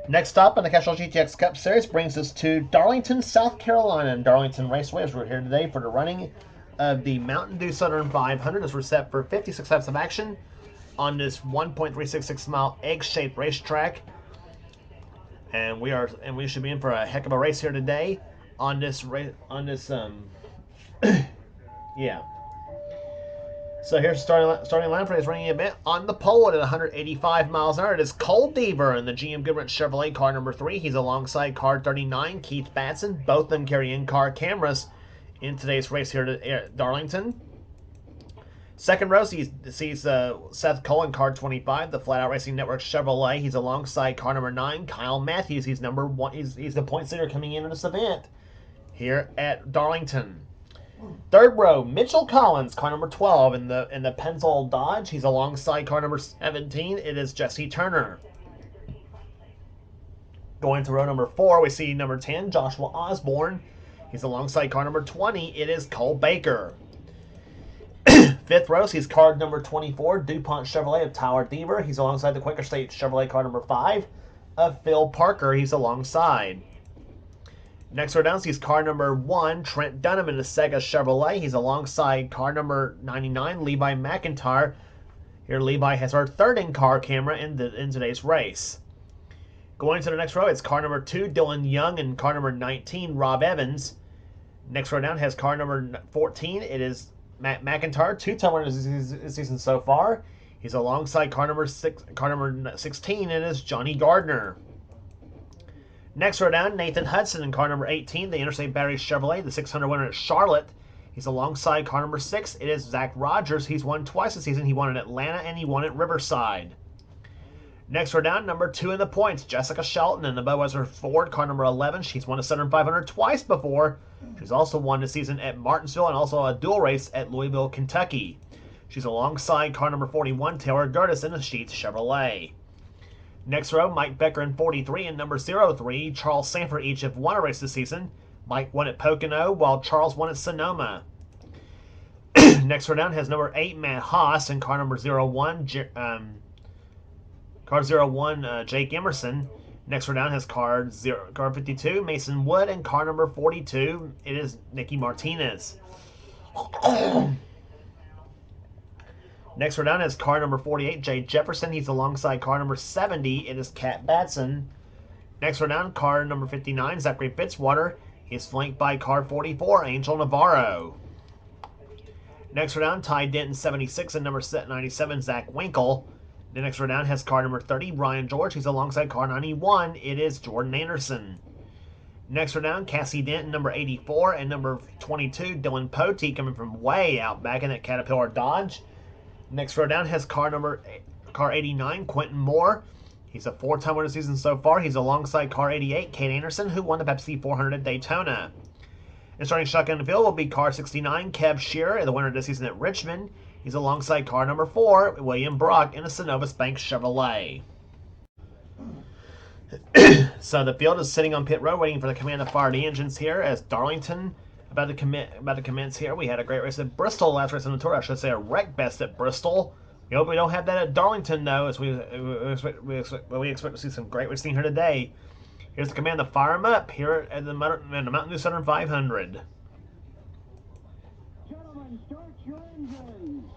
Next up in the Castrol GTX Cup Series brings us to Darlington, South Carolina, and Darlington Raceway as we're here today for the running of the Mountain Dew Southern 500 as we're set for 56 laps of action on this 1.366 mile egg-shaped racetrack. And we should be in for a heck of a race here today on this yeah. So here's starting line for this running event. On the pole at 185 miles an hour, it is Cole Deaver in the GM Goodwrench Chevrolet car number 3. He's alongside car 39, Keith Batson. Both of them carry in-car cameras in today's race here at Darlington. Second row sees Seth Cole in car 25, the Flat Out Racing Network Chevrolet. He's alongside car number 9, Kyle Matthews. He's number 1. He's the points leader coming in this event here at Darlington. Third row, Mitchell Collins, car number 12 in the Pencil Dodge. He's alongside car number 17. It is Jesse Turner. Going to row number 4, we see number 10, Joshua Osborne. He's alongside car number 20. It is Cole Baker. Fifth row, he's car number 24, DuPont Chevrolet of Tyler Deaver. He's alongside the Quaker State Chevrolet car number 5 of Phil Parker. He's alongside. Next row down, he's car number 1, Trent Dunham in the Sega Chevrolet. He's alongside car number 99, Levi McIntyre. Here, Levi has our third in-car camera in today's race. Going to the next row, it's car number 2, Dylan Young, and car number 19, Rob Evans. Next row down has car number 14. It is Matt McIntyre, two-time winner this season so far. He's alongside car number 16. It is Johnny Gardner. Next row down, Nathan Hudson in car number 18, the Interstate Battery Chevrolet, the 600 winner at Charlotte. He's alongside car number 6. It is Zach Rogers. He's won twice this season. He won at Atlanta and he won at Riverside. Next row down, number 2 in the points, Jessica Shelton in the Budweiser Ford, car number 11. She's won a Southern 500 twice before. She's also won this season at Martinsville and also a dual race at Louisville, Kentucky. She's alongside car number 41, Taylor Gertis in the Sheets Chevrolet. Next row, Mike Becker in 43 and number 03, Charles Sanford each have won a race this season. Mike won at Pocono while Charles won at Sonoma. Next row down has number 8, Matt Haas, and car number 01, Jake Emerson. Next row down has car 52, Mason Wood, and car number 42, it is Nicky Martinez. Next row down is car number 48, Jay Jefferson. He's alongside car number 70. It is Cat Batson. Next row down, car number 59, Zachary Fitzwater. He's flanked by car 44, Angel Navarro. Next row down, Ty Denton 76 and number 97, Zach Winkle. The next row down has car number 30, Brian George. He's alongside car 91. It is Jordan Anderson. Next row down, Cassie Denton, number 84, and number 22, Dylan Potee, coming from way out back in that Caterpillar Dodge. Next row down has car 89, Quentin Moore. He's a 4-time winner season so far. He's alongside car 88, Kate Anderson, who won the Pepsi 400 at Daytona. And starting shotgun in the field will be car 69, Kev Shearer, the winner this season at Richmond. He's alongside car number 4, William Brock, in a Synovus Bank Chevrolet. So the field is sitting on pit road waiting for the command to fire the engines here as Darlington about to commence here. We had a great race at Bristol last race on the tour. I should say a wreck best at Bristol. We hope we don't have that at Darlington though, as we expect to see some great racing here today. Here's the command to fire them up here at the Mountain Dew Southern 500. Gentlemen, start your engines.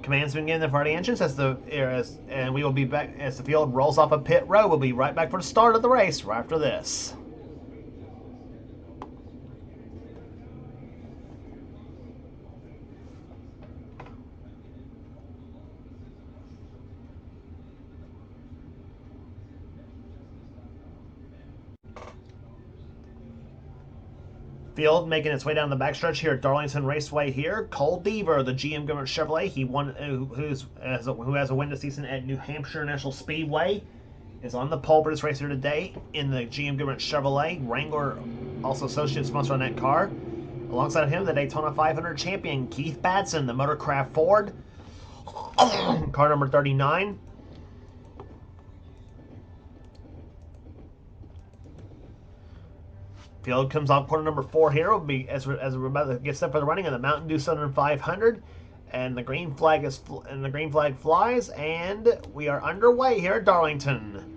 Command's been given to fire the engines and we will be back as the field rolls off of pit road. We'll be right back for the start of the race right after this. Field making its way down the backstretch here at Darlington Raceway here. Cole Deaver, the GM Goodwrench Chevrolet, he won, who has a win this season at New Hampshire National Speedway, is on the pole for this race here today in the GM Goodwrench Chevrolet. Wrangler, also associate sponsor on that car. Alongside him, the Daytona 500 champion, Keith Batson, the Motorcraft Ford, car number 39. Field comes off corner number 4 here. Will be as we're about to get set for the running of the Mountain Dew Southern 500, and the green flag flies, and we are underway here at Darlington.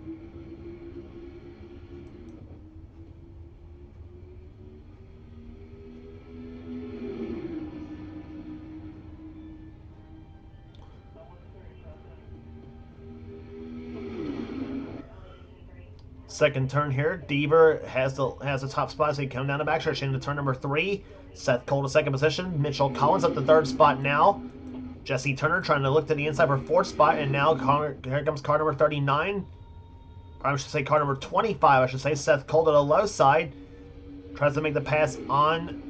Second turn here, Deaver has the top spot as he come down the backstretch into turn number 3. Seth Cole to second position. Mitchell Collins up the third spot now. Jesse Turner trying to look to the inside for fourth spot, and now here comes car number 39. Or I should say car number 25, I should say. Seth Cole to the low side. Tries to make the pass on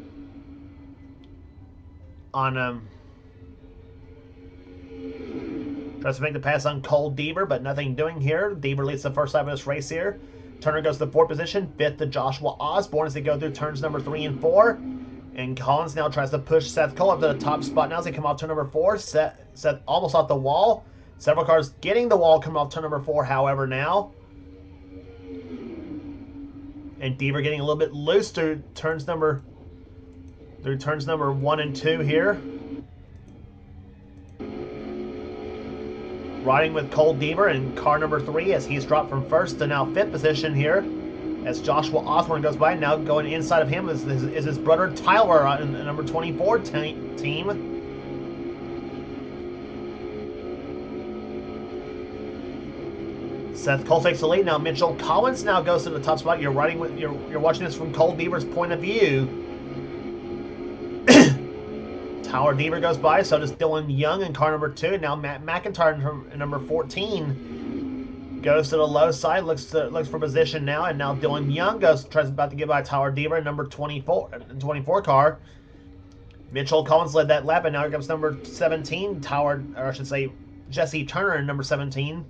tries to make the pass on Cole Deaver, but nothing doing here. Deaver leads the first lap of this race here. Turner goes to the fourth position. Fifth to Joshua Osborne as they go through turns number 3 and 4. And Collins now tries to push Seth Cole up to the top spot now as they come off turn number 4. Seth almost off the wall. Several cars getting the wall coming off turn number 4, however, now. And Deaver getting a little bit loose through turns number 1 and 2 here. Riding with Cole Deaver in car number 3 as he's dropped from first to now 5th position here. As Joshua Osborne goes by, now going inside of him is his brother Tyler in the number 24 team. Seth Cole takes the lead. Now Mitchell Collins now goes to the top spot. You're watching this from Cole Deaver's point of view. Tower Deaver goes by, so does Dylan Young in car number 2. Now Matt McIntyre in number 14 goes to the low side, looks for position now, and now Dylan Young tries about to get by Tower Deaver in number 24 car. Mitchell Collins led that lap, and now here comes number 17, Jesse Turner in number 17.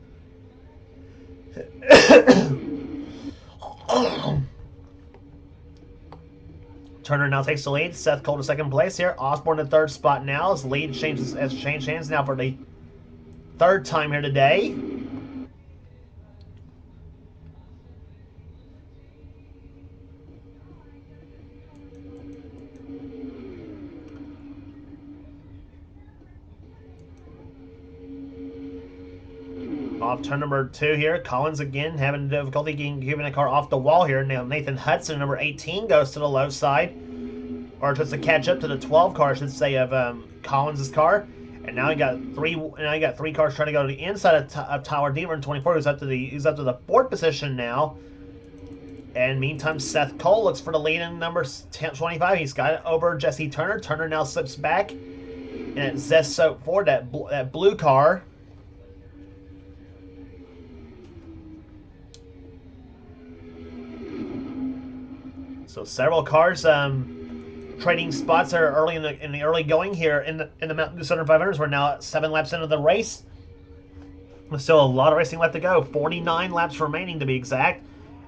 Turner now takes the lead. Seth Cole to second place here. Osborne in third spot now. His lead has changed hands now for the third time here today. Off turn number 2 here. Collins again having difficulty keeping the car off the wall here. Now Nathan Hudson, number 18, goes to the low side. Or tries to catch up to the 12 car, I should say, of Collins' car. And now he got three cars trying to go to the inside of Tower Deaver in 24. He's up to the 4th position now. And meantime, Seth Cole looks for the lead in number 25. He's got it over Jesse Turner. Turner now slips back. And it's Zest Soap Ford, that blue car. So several cars trading spots are early in the early going here in the Mountain Dew Southern 500s. We're now 7 laps into the race. There's still a lot of racing left to go. 49 laps remaining to be exact.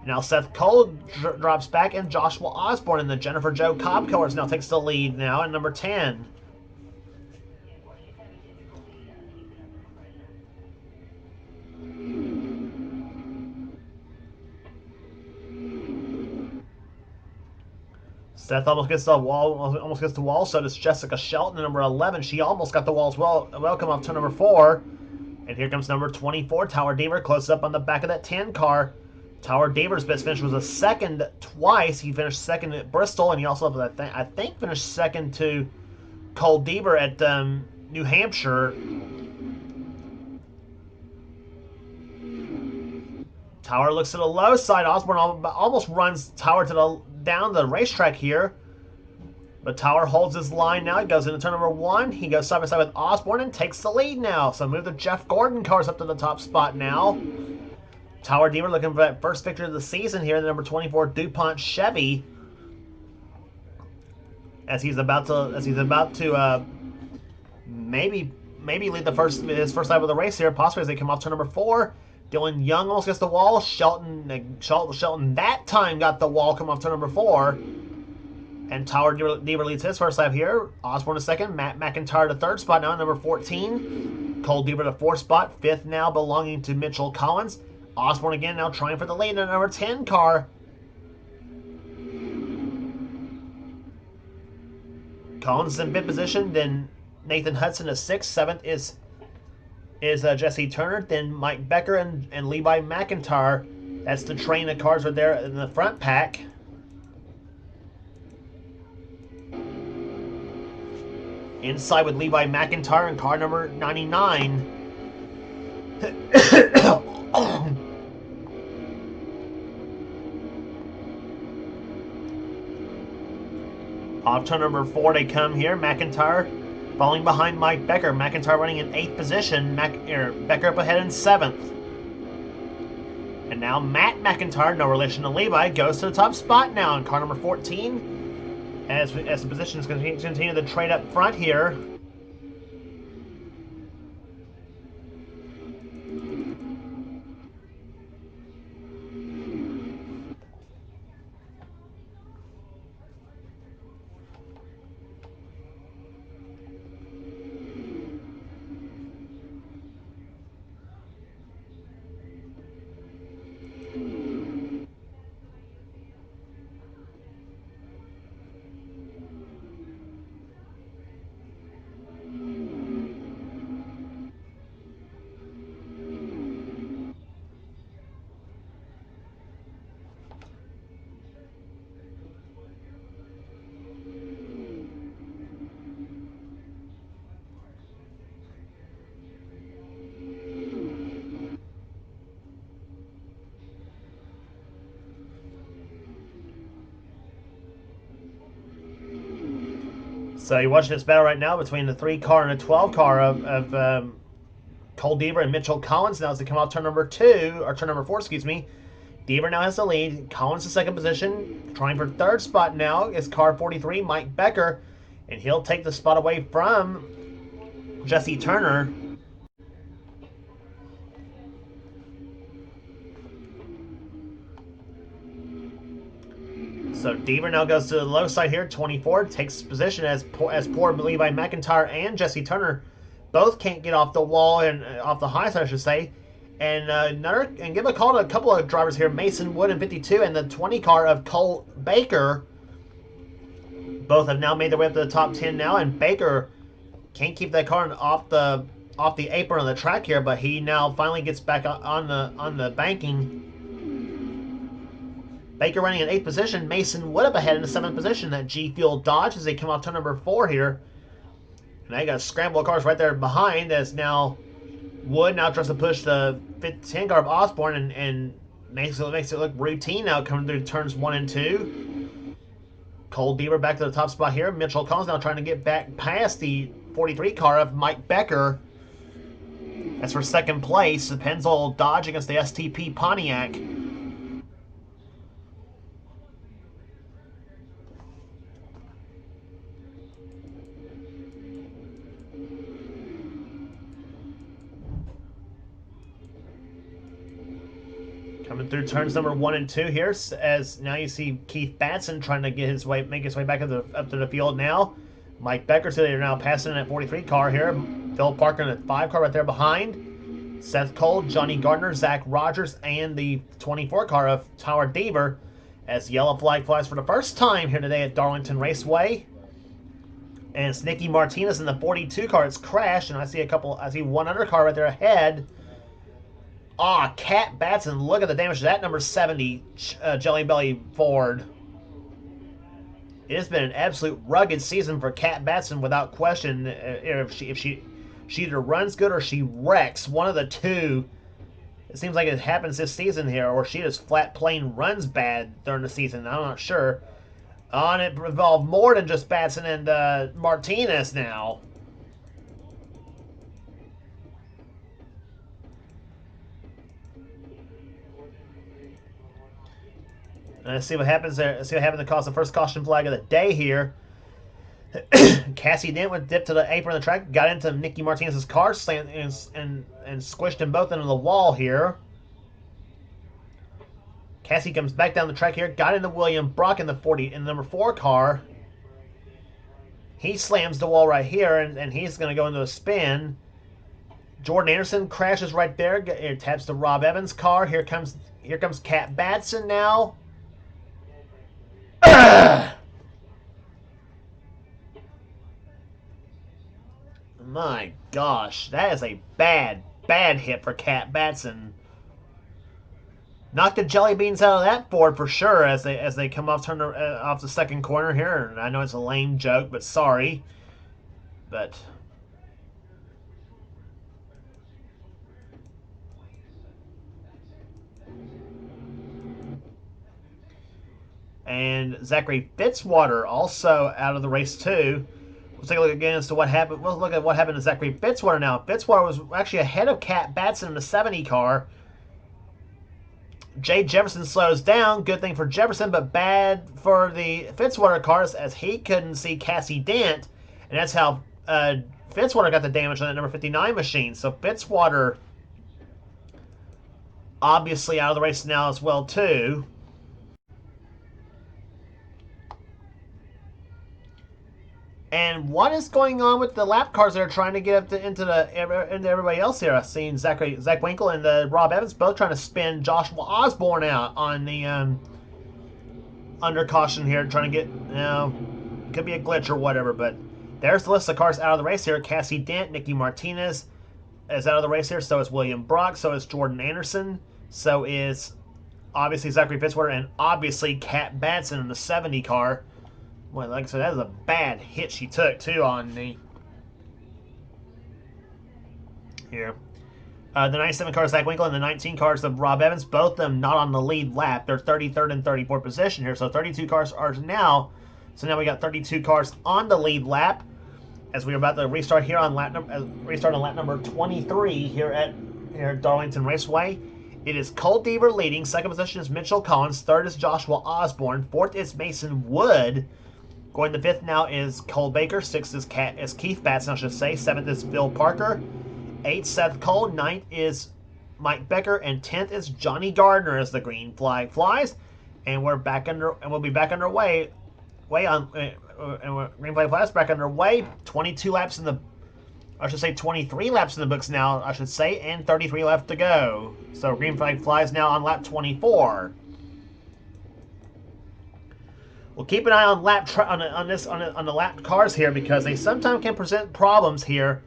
Now Seth Cole drops back, and Joshua Osborne in the Jennifer Jo Cobb colors now takes the lead now in number 10. Seth almost gets the wall. So does Jessica Shelton, number 11. She almost got the wall as well. Welcome off to number 4. And here comes number 24, Tower Deaver, close up on the back of that 10 car. Tower Deaver's best finish was a second twice. He finished second at Bristol, and he also, I think, finished second to Cole Deaver at New Hampshire. Tower looks to the low side. Osborne almost runs Tower down the racetrack here. But Tower holds his line now. He goes into turn number 1. He goes side by side with Osborne and takes the lead now. So move the Jeff Gordon cars up to the top spot now. Tower Deaver looking for that first victory of the season here, the number 24 DuPont Chevy. As he's about to maybe lead his first lap of the race here, possibly as they come off turn number 4. Dylan Young almost gets the wall. Shelton that time got the wall, come off turn number 4. And Tower Deaver leads his first lap here. Osborne to second. Matt McIntyre to third spot now, number 14. Cole Deaver to fourth spot. 5th now belonging to Mitchell Collins. Osborne again now trying for the lead in the number 10 car. Collins is in fifth position. Then Nathan Hudson is sixth. Seventh is Jesse Turner. Then Mike Becker and Levi McIntyre. That's the train of cars right there in the front pack. Inside with Levi McIntyre in car number 99. Off turn number 4 they come here. McIntyre falling behind Mike Becker. McIntyre running in 8th position. Becker up ahead in 7th. And now Matt McIntyre, no relation to Levi, goes to the top spot now in car number 14. As the positions continue to trade up front here. So you're watching this battle right now between the 3 car and the 12 car of Cole Deaver and Mitchell Collins. Now as they come off turn number 2, or turn number 4, excuse me. Deaver now has the lead. Collins in second position. Trying for third spot now is car 43, Mike Becker. And he'll take the spot away from Jesse Turner. So Deaver now goes to the low side here, 24, takes position as poor Levi McIntyre and Jesse Turner both can't get off the wall and off the high side, I should say. And give a call to a couple of drivers here, Mason Wood in 52 and the 20 car of Cole Baker. Both have now made their way up to the top 10 now, and Baker can't keep that car off the apron of the track here, but he now finally gets back on the banking. Baker running in 8th position. Mason Wood up ahead in the 7th position. That G Fuel Dodge as they come off turn number 4 here. And they got a scramble of cars right there behind as now Wood now tries to push the 10 car of Osborne and makes it look routine now coming through turns 1 and 2. Cole Deaver back to the top spot here. Mitchell Collins now trying to get back past the 43 car of Mike Becker. That's for second place. The Pennzoil Dodge against the STP Pontiac. Coming through turns number 1 and 2 here, as now you see Keith Batson trying to make his way back up to the field now. Mike Becker, so they're now passing in at 43 car here. Phil Parker in the 5 car right there behind. Seth Cole, Johnny Gardner, Zach Rogers, and the 24 car of Tyler Deaver. As yellow flag flies for the first time here today at Darlington Raceway. And it's Nicky Martinez in the 42 car. It's crashed, and I see one other car right there ahead. Cat Batson, look at the damage to that number 70 Jelly Belly Ford. It has been an absolute rugged season for Cat Batson without question. If she either runs good or she wrecks, one of the two. It seems like it happens this season here, or she just flat plain runs bad during the season. I'm not sure. And it involved more than just Batson and Martinez now. Let's see what happens there. Let's see what happens to cause the first caution flag of the day here. Cassie Dent with dip to the apron of the track, got into Nicky Martinez's car, slammed and squished them both into the wall here. Cassie comes back down the track here, got into William Brock in the number 4 car. He slams the wall right here, and he's going to go into a spin. Jordan Anderson crashes right there. It taps the Rob Evans car. Here comes Cat Batson now. My gosh, that is a bad hit for Cat Batson. Knocked the jelly beans out of that board for sure as they come off off the second corner here. I know it's a lame joke, but sorry. But and Zachary Fitzwater also out of the race too. We'll take a look again as to what happened. We'll look at what happened to Zachary Fitzwater now. Fitzwater was actually ahead of Cat Batson in the 70 car. Jay Jefferson slows down. Good thing for Jefferson, but bad for the Fitzwater cars as he couldn't see Cassie Dent. And that's how Fitzwater got the damage on that number 59 machine. So Fitzwater obviously out of the race now as well too. And what is going on with the lap cars that are trying to get up into everybody else here? I've seen Zach Winkle and Rob Evans both trying to spin Joshua Osborne out on the under caution here, trying to get, could be a glitch or whatever. But there's the list of cars out of the race here. Cassie Dent, Nicky Martinez is out of the race here. So is William Brock. So is Jordan Anderson. So is obviously Zachary Fitzwater, and obviously Cat Batson in the 70 car. Well, like I said, that was a bad hit she took, too, on the... Here. The 97 cars, Zach Winkle, and the 19 cars of Rob Evans, both of them not on the lead lap. They're 33rd and 34th position here, so 32 cars are now. So now we got 32 cars on the lead lap, as we're about to restart here on lap number 23 here at Darlington Raceway. It is Cole Deaver leading. Second position is Mitchell Collins. Third is Joshua Osborne. Fourth is Mason Wood. Going to fifth now is Cole Baker. Sixth is Keith Batson, I should say. Seventh is Phil Parker. Eighth, Seth Cole. Ninth is Mike Becker. And 10th is Johnny Gardner as the green flag flies. And we'll be back underway. Green flag flies back underway. 23 laps in the books now, I should say, and 33 left to go. So green flag flies now on lap 24. We'll keep an eye on on the lap cars here, because they sometimes can present problems here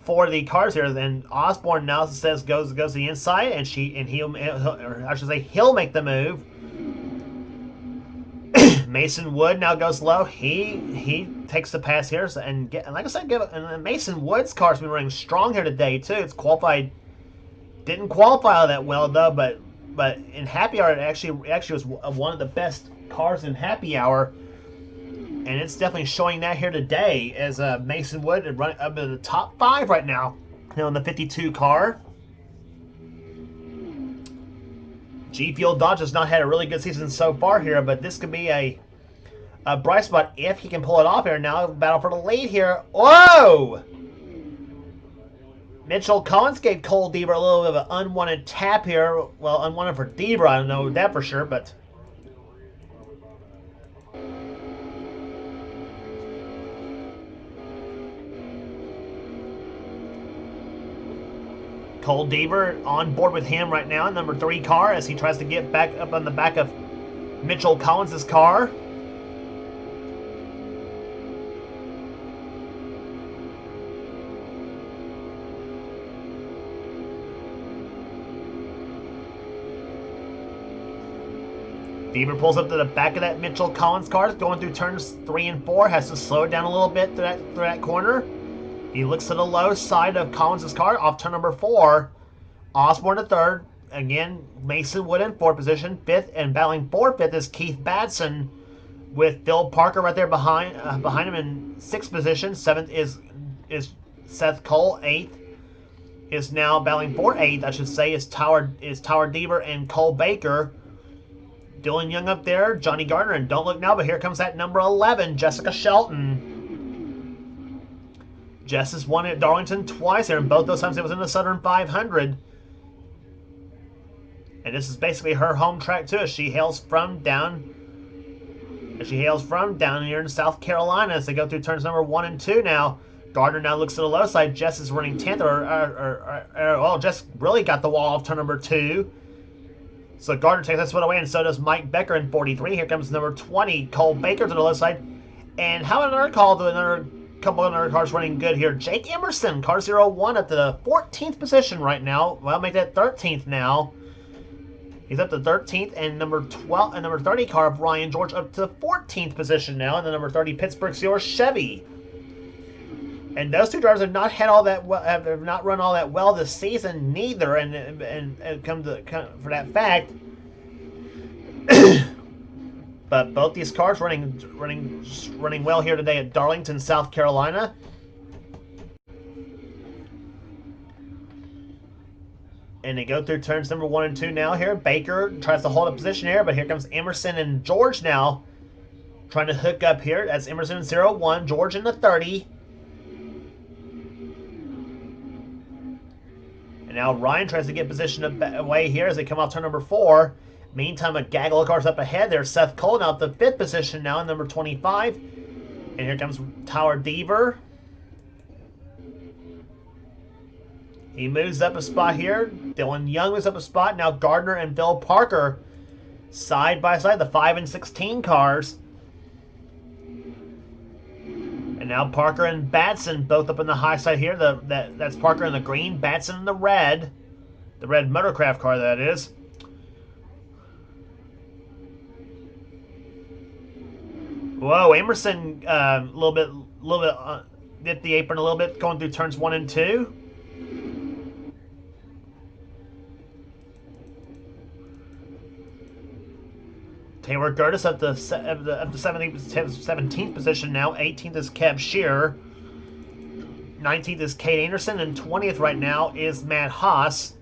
for the cars here. And Osborne now says goes to the inside, and he'll make the move. Mason Wood now goes low. He takes the pass here, and like I said, Mason Wood's car's been running strong here today too. It's qualified, didn't qualify that well though, but in happy hour it actually was one of the best cars in happy hour, and it's definitely showing that here today as Mason Wood is running up in the top 5 right now in the 52 car. G Fuel Dodge has not had a really good season so far here, but this could be a bright spot if he can pull it off here. Now battle for the lead here. Whoa! Mitchell Collins gave Cole Deaver a little bit of an unwanted tap here. Well, unwanted for Deaver, I don't know that for sure, but... Cole Deaver on board with him right now, number 3 car, as he tries to get back up on the back of Mitchell Collins' car. Deaver pulls up to the back of that Mitchell Collins car, going through turns 3 and 4, has to slow it down a little bit through that corner. He looks to the low side of Collins' car off turn number 4. Osborne to 3rd. Again, Mason Wood in 4th position. 5th, and battling for 5th is Keith Batson, with Phil Parker right there behind him in 6th position. 7th is Seth Cole. 8th is now battling for 8th, I should say, is Tower Deaver and Cole Baker. Dylan Young up there, Johnny Gardner, and don't look now, but here comes that number 11, Jessica Shelton. Jess has won at Darlington twice here, and both those times it was in the Southern 500. And this is basically her home track too, as she hails from down here in South Carolina as they go through turns number 1 and 2 now. Gardner now looks to the low side. Jess is running 10th, well, Jess really got the wall off turn number 2. So Gardner takes that split away, and so does Mike Becker in 43. Here comes number 20, Cole Baker to the low side. And how about another call to another couple other cars running good here. Jake Emerson, car 01 at the 14th position right now. Well, make that 13th now. He's up to 13th, and number 12 and number 30 car of Ryan George up to 14th position now, and the number 30 Pittsburgh Steelers Chevy. And those two drivers have not had all that well, have not run all that well this season, neither. And come for that fact. But both these cars running well here today at Darlington, South Carolina. And they go through turns number 1 and 2 now here. Baker tries to hold a position here, but here comes Emerson and George now trying to hook up here. That's Emerson in 01, George in the 30. And now Ryan tries to get position away here as they come off turn number 4. Meantime, a gaggle of cars up ahead. There's Seth Cole now at the 5th position now in number 25. And here comes Tyler Deaver. He moves up a spot here. Dylan Young moves up a spot. Now Gardner and Bill Parker side by side, the 5 and 16 cars. And now Parker and Batson both up in the high side here. That's Parker in the green, Batson in the red. The red Motorcraft car, that is. Whoa, Emerson a little bit hit the apron a little bit going through turns 1 and 2. Taylor Gertis up to 17th position now. 18th is Kev Shearer. 19th is Kate Anderson. And 20th right now is Matt Haas.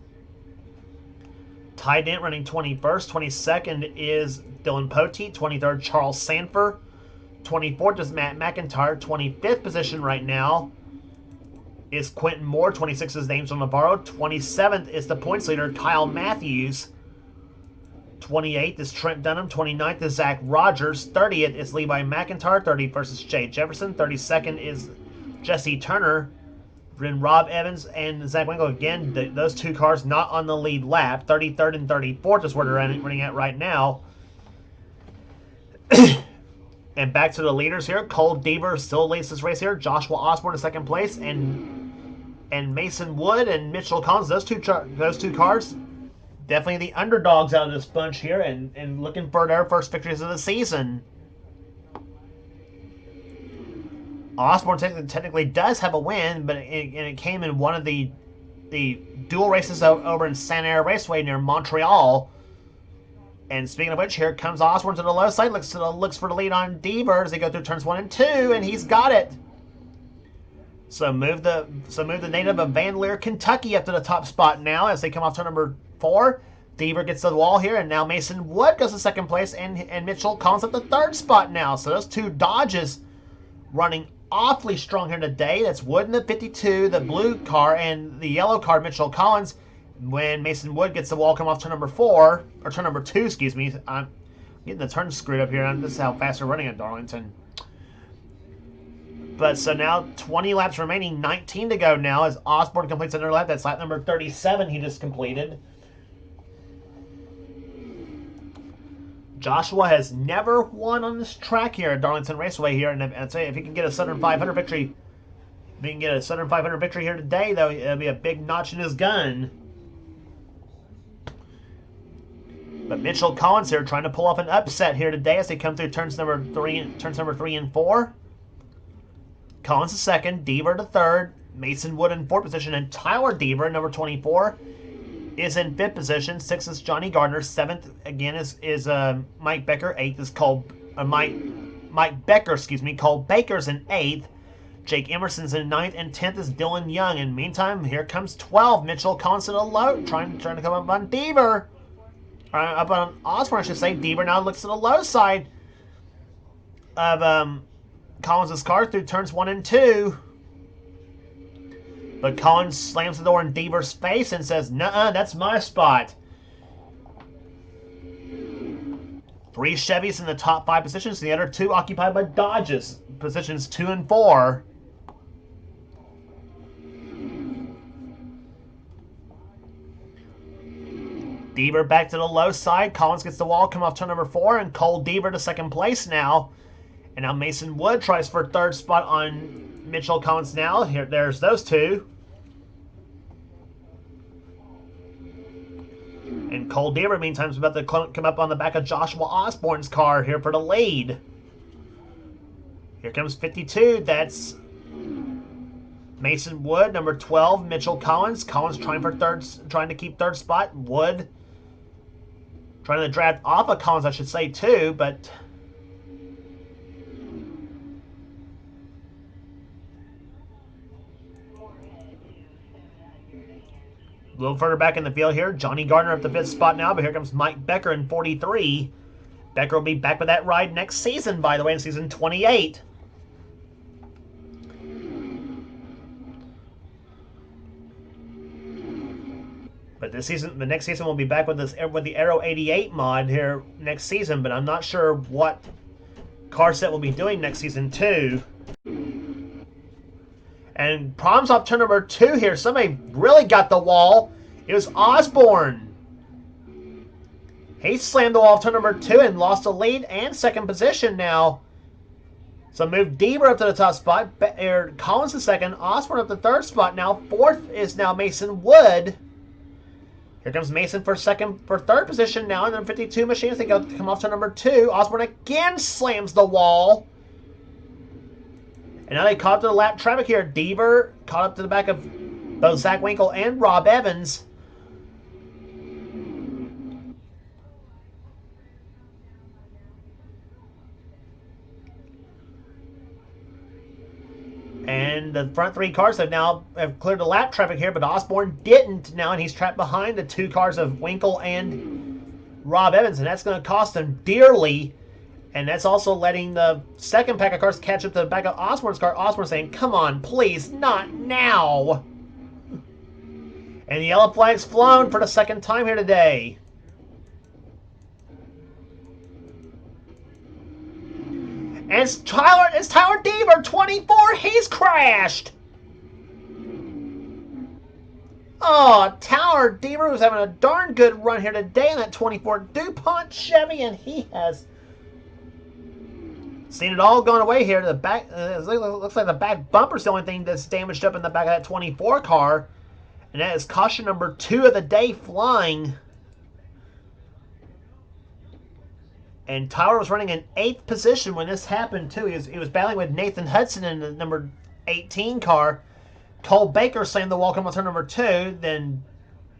Ty Dent running 21st. 22nd is Dylan Poteet. 23rd, Charles Sanford. 24th is Matt McIntyre. 25th position right now is Quentin Moore. 26th is James Navarro. 27th is the points leader, Kyle Matthews. 28th is Trent Dunham. 29th is Zach Rogers. 30th is Levi McIntyre. 31st is Jay Jefferson. 32nd is Jesse Turner. Then Rob Evans and Zach Winkle. Again, those two cars not on the lead lap. 33rd and 34th is where they're running at right now. And back to the leaders here. Cole Deaver still leads this race here. Joshua Osborne in second place. And Mason Wood and Mitchell Collins. Those two cars definitely the underdogs out of this bunch here and looking for their first victories of the season. Osborne technically does have a win, but it came in one of the dual races over in Santa Ana Raceway near Montreal. And speaking of which, here comes Osborne to the low side, looks for the lead on Deaver as they go through turns 1 and 2, and he's got it. So move the native of Van Leer, Kentucky up to the top spot now as they come off turn number 4. Deaver gets to the wall here, and now Mason Wood goes to second place, and Mitchell Collins at the 3rd spot now. So those two Dodges running awfully strong here today. That's Wood in the 52, the blue car, and the yellow car, Mitchell Collins. When Mason Wood gets the wall, come off turn number 4, or turn number 2, excuse me. I'm getting the turns screwed up here. This is how fast they're running at Darlington. But so now 20 laps remaining, 19 to go now as Osborne completes another lap. That's lap number 37 he just completed. Joshua has never won on this track here at Darlington Raceway here, and I'd say if he can get a Southern 500 victory, if he can get a Southern 500 victory here today, though, it'll be a big notch in his gun. But Mitchell Collins here trying to pull off an upset here today as they come through turns number 3 and 4. Collins is 2nd, Deaver to 3rd, Mason Wood in 4th position, and Tyler Deaver, number 24, is in 5th position. 6th is Johnny Gardner. 7th again is Mike Becker. 8th is Mike Becker. Excuse me. Cole Baker's in 8th. Jake Emerson's in 9th, and 10th is Dylan Young. In the meantime, here comes 12. Mitchell Collins in a low, trying to come up on Deaver. Up on Osborne, I should say. Deaver now looks to the low side of Collins' car through turns 1 and 2. But Collins slams the door in Deaver's face and says, "Nuh-uh, that's my spot." 3 Chevys in the top 5 positions. The other 2 occupied by Dodges, positions 2 and 4. Deaver back to the low side. Collins gets the wall, come off turn number 4, and Cole Deaver to second place now. And now Mason Wood tries for 3rd spot on Mitchell Collins now. Here, there's those two. And Cole Deaver, meantime, is about to come up on the back of Joshua Osborne's car here for the lead. Here comes 52. That's Mason Wood, number 12, Mitchell Collins. Collins trying to keep third spot. Wood trying to draft off of Collins, I should say, too, but a little further back in the field here, Johnny Gardner up the 5th spot now, but here comes Mike Becker in 43. Becker will be back with that ride next season, by the way, in season 28. But this season, the next season, we'll be back with the Aero 88 mod here next season, but I'm not sure what car set we'll be doing next season too. And problems off turn number 2 here. Somebody really got the wall. It was Osborne. He slammed the wall off turn number 2 and lost the lead and second position now. So moved Deaver up to the top spot. Collins to second. Osborne up to third spot now. Fourth is now Mason Wood. Here comes Mason for third position now. And then 52 machines. They come off to number 2. Osborne again slams the wall. And now they caught up to the lap traffic here. Deaver caught up to the back of both Zach Winkle and Rob Evans. And the front 3 cars have cleared the lap traffic here, but Osborne didn't now, and he's trapped behind the 2 cars of Winkle and Rob Evans, and that's going to cost him dearly. And that's also letting the second pack of cars catch up to the back of Osborne's car. Osborne saying, come on, please, not now. And the yellow flag's flown for the second time here today. And it's Tyler Deaver, 24. He's crashed. Oh, Tyler Deaver was having a darn good run here today in that 24 DuPont Chevy, and he has seen it all going away here to the back. It looks like the back bumper's the only thing that's damaged up in the back of that 24 car. And that is caution number 2 of the day flying. And Tyler was running in 8th position when this happened, too. He was battling with Nathan Hudson in the number 18 car. Cole Baker slammed the wall coming on turn number 2. Then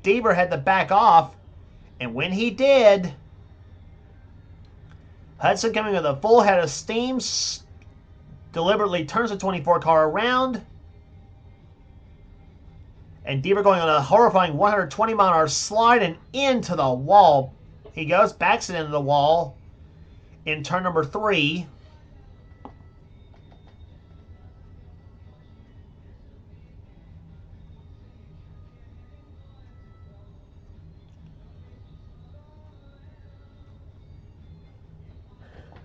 Deaver had to back off. And when he did, Hudson coming with a full head of steam, deliberately turns the 24 car around. And Deaver going on a horrifying 120-mile-an-hour slide and into the wall. He goes, backs it into the wall in turn number 3.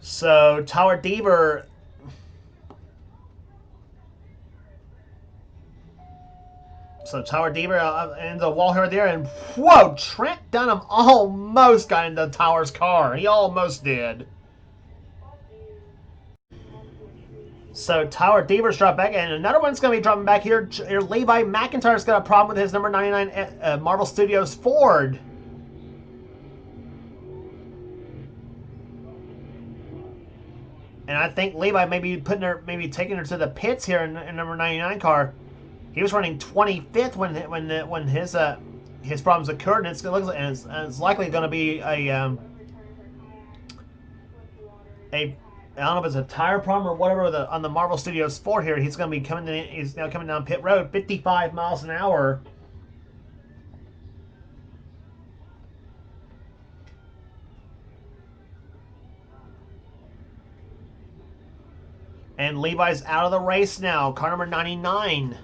So Tyler Deaver into the wall here and there, and whoa, Trent Dunham almost got into Tyler's car. He almost did. So Tyler Deaver's dropped back, and another one's going to be dropping back here. Levi McIntyre's got a problem with his number 99 Marvel Studios Ford. And I think Levi may be taking her to the pits here in number 99 car. He was running 25th when his problems occurred, and it looks like it's likely going to be a I don't know if it's a tire problem or whatever on the Marvel Studios Ford here. He's going to be he's now coming down pit road, 55 miles an hour. And Levi's out of the race now. Car number 99.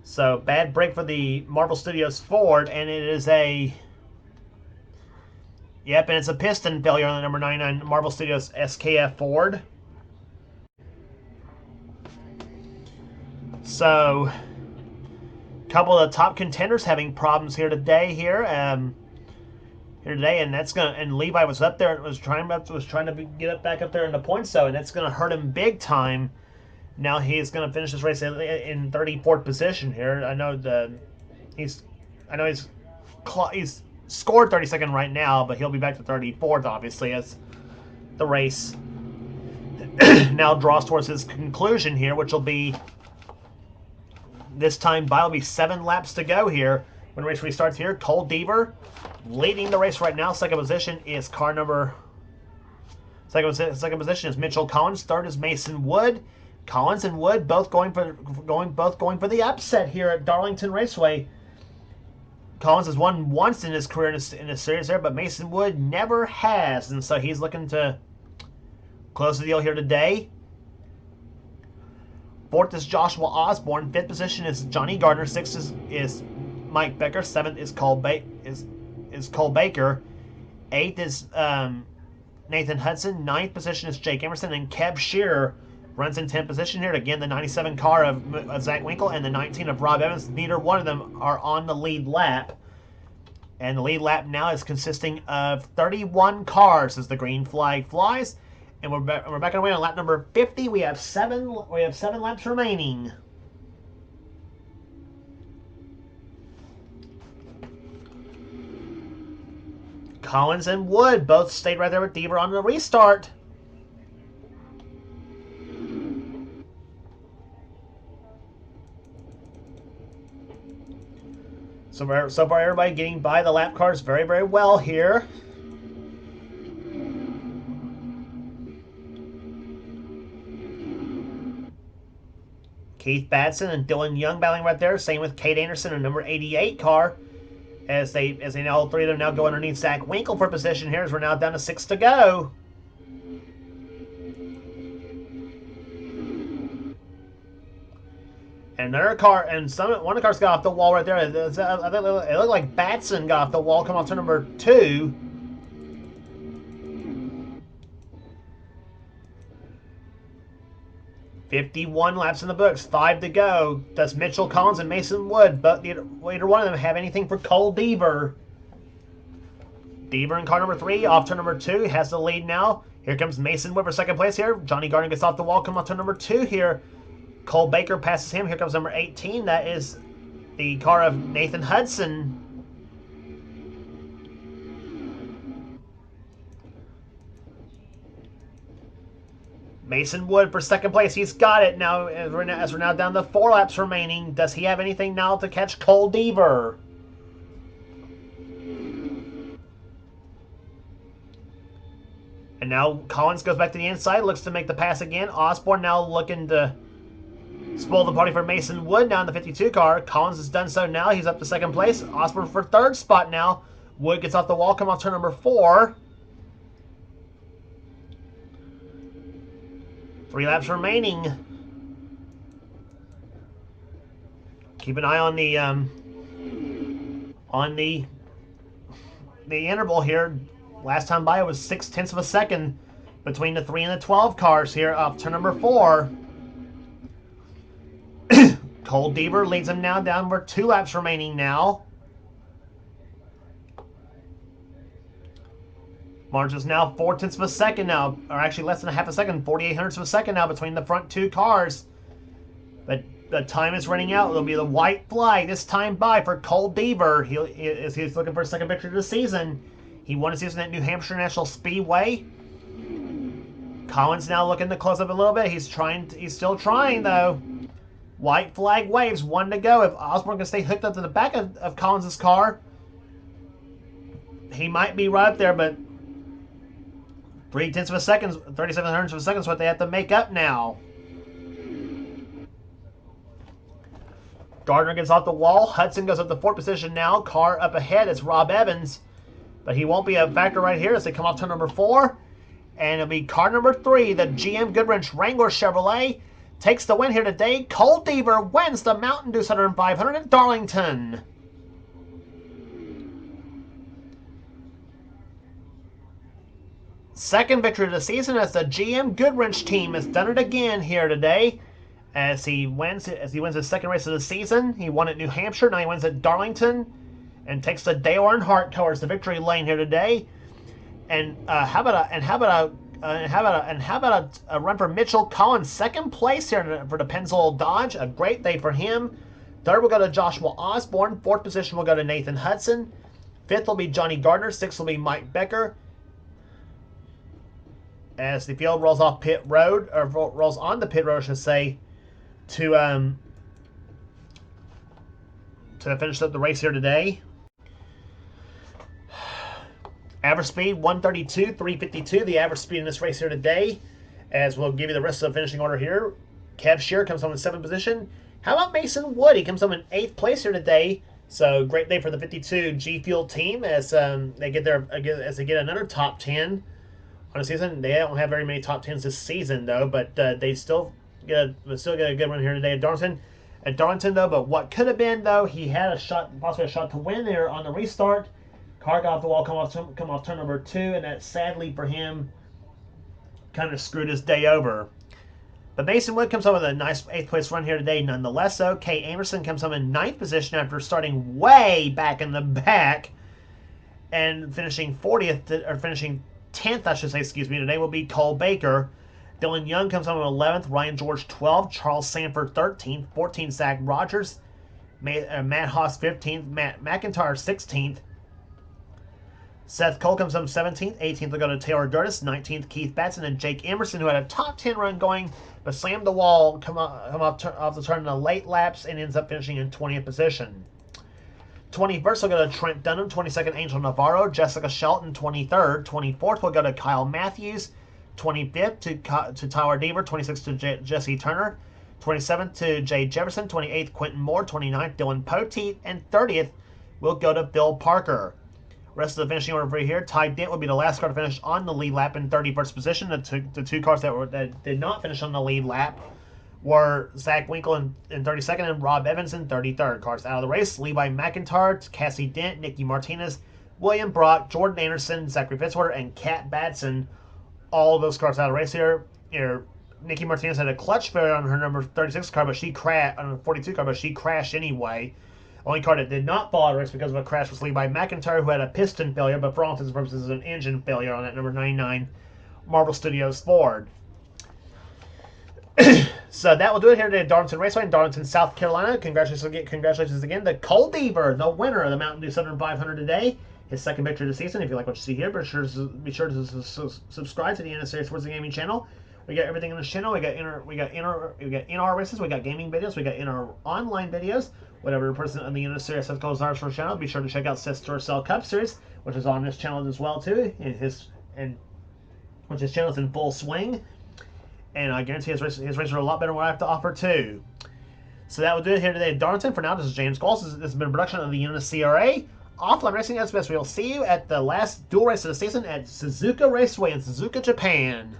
So, bad break for the Marvel Studios Ford, and it is a... Yep, and it's a piston failure on the number 99 Marvel Studios SKF Ford. So, a couple of the top contenders having problems here today here. here today, and that's gonna. And Levi was up there and was trying to get up back up there in the points, so and that's gonna hurt him big time. Now he's gonna finish this race in 34th position here. I know he's scored 32nd right now, but he'll be back to 34th obviously as the race now draws towards its conclusion here, which will be this time by will be 7 laps to go here when the race restarts here. Cole Deaver leading the race right now. Second position is second position is Mitchell Collins. Third is Mason Wood. Collins and Wood both going for the upset here at Darlington Raceway. Collins has won once in his career in a series there, but Mason Wood never has, and so he's looking to close the deal here today. Fourth is Joshua Osborne. Fifth position is Johnny Gardner. Sixth is Mike Becker. Seventh is Cole Baker. Eighth is Nathan Hudson. Ninth position is Jake Emerson, and Kev Shearer runs in 10th position here. Again, the 97 car of Zach Winkle and the 19 of Rob Evans. Neither one of them are on the lead lap. And the lead lap now is consisting of 31 cars as the green flag flies. And we're back on the way on lap number 50. We have seven laps remaining. Collins and Wood both stayed right there with Deaver on the restart. So far, everybody getting by the lap cars very, very well here. Keith Batson and Dylan Young battling right there. Same with Kate Anderson and number 88 car. As they now, all three of them now go underneath Zach Winkle for position here as we're now down to 6 to go. And another car, and one of the cars got off the wall right there. I think it looked like Batson got off the wall, come off to number 2. "51 laps in the books, 5 to go. Does Mitchell Collins and Mason Wood, but neither one of them have anything for Cole Deaver. Deaver in car number 3, off to number 2, has the lead now. Here comes Mason Wood for second place here. Johnny Gardner gets off the wall, come off to number 2 here. Cole Baker passes him. Here comes number 18. That is the car of Nathan Hudson. Mason Wood for second place. He's got it now as we're now down to 4 laps remaining. Does he have anything now to catch Cole Deaver? And now Collins goes back to the inside, looks to make the pass again. Osborne now looking to spoil the party for Mason Wood now in the 52 car. Collins has done so now. He's up to second place. Osborne for third spot now. Wood gets off the wall, come off turn number 4. 3 laps remaining. Keep an eye on the interval here. Last time by it was 0.6 of a second between the 3 and the 12 cars here up to number 4. Cole Deaver leads him now down for 2 laps remaining now. Margin is now 0.4 of a second now, or actually less than a half a second, 0.48 of a second now between the front 2 cars. But the time is running out. It'll be the white flag this time by for Cole Deaver. He's looking for a second victory of the season. He won his season at New Hampshire National Speedway. Collins now looking to close up a little bit. He's still trying though. White flag waves, 1 to go. If Osborne can stay hooked up to the back of Collins' car, he might be right up there, but 0.3 of a second, 37 hundredths of a second is what they have to make up now. Gardner gets off the wall. Hudson goes up to 4th position now. Car up ahead is Rob Evans, but he won't be a factor right here as they come off turn number 4. And it'll be car number 3, the GM Goodwrench Wrangler Chevrolet, takes the win here today. Cole Deaver wins the Mountain Dew 500 at Darlington. Second victory of the season as the GM Goodwrench team has done it again here today. As he wins his second race of the season. He won at New Hampshire, now he wins at Darlington. and takes the Dale Earnhardt towards the victory lane here today. And how about a run for Mitchell Collins, second place here for the Pennzoil Dodge. A great day for him. Third will go to Joshua Osborne. Fourth position will go to Nathan Hudson. Fifth will be Johnny Gardner. Sixth will be Mike Becker. As the field rolls off pit road, or rolls on the pit road, I should say, to finish up the race here today. Average speed 132, 352. The average speed in this race here today. As we'll give you the rest of the finishing order here. Kev Shear comes home in 7th position. How about Mason Wood? He comes home in 8th place here today. So great day for the 52 G Fuel team as they get another top 10 on the season. They don't have very many top 10s this season though, but they still get a good run here today at Darlington though. But what could have been though, he had a shot, possibly a shot to win there on the restart. Car got off the wall, come off turn number 2, and that sadly for him kind of screwed his day over. But Mason Wood comes home with a nice 8th place run here today nonetheless. So Kay Amerson comes home in 9th position after starting way back in the back and finishing 10th, I should say, today will be Cole Baker. Dylan Young comes home in 11th, Ryan George 12th, Charles Sanford 13th, 14th Zach Rogers, Matt Haas 15th, Matt McIntyre 16th. Seth Cole comes home 17th, 18th will go to Taylor Durtis, 19th Keith Batson, and Jake Emerson, who had a top 10 run going, but slammed the wall, come off the turn in the late laps, and ends up finishing in 20th position. 21st will go to Trent Dunham, 22nd Angel Navarro, Jessica Shelton 23rd, 24th will go to Kyle Matthews, 25th to Tyler Deaver, 26th to Jesse Turner, 27th to Jay Jefferson, 28th Quentin Moore, 29th Dylan Poteet, and 30th will go to Bill Parker. Rest of the finishing order for here. Ty Dent will be the last car to finish on the lead lap in 31st position. The two cars that did not finish on the lead lap were Zach Winkle in 32nd and Rob Evans in 33rd. Cars out of the race: Levi McIntyre, Cassie Dent, Nicky Martinez, William Brock, Jordan Anderson, Zachary Fitzwater, and Kat Batson. All of those cars out of the race here. Nicky Martinez had a clutch failure on her number 36 car, but she crashed on the 42 car, but she crashed anyway. Only car that did not fall out of the race because of a crash was Levi McIntyre, who had a piston failure, but for all intents and purposes, an engine failure on that number 99 Marvel Studios Ford. So that will do it here today at Darlington Raceway in Darlington, South Carolina. Congratulations again to Cole Deaver, the winner of the Mountain Dew Southern 500 today. His second victory of the season. If you like what you see here, be sure to subscribe to the NNSCRA Sports and Gaming channel. We got everything in this channel. We got in-our races. We got gaming videos. We got in-our online videos. Whatever person on the NNSCRA says goes on our channel, be sure to check out Seth's Store Cell Cup Series, which is on this channel as well too. Which his channel is in full swing. And I guarantee his races are a lot better than what I have to offer too. So that will do it here today at Darlington. For now, this is James Goals. This has been a production of the NNSCRA. Offline Racing SBS. We'll see you at the last dual race of the season at Suzuka Raceway in Suzuka, Japan.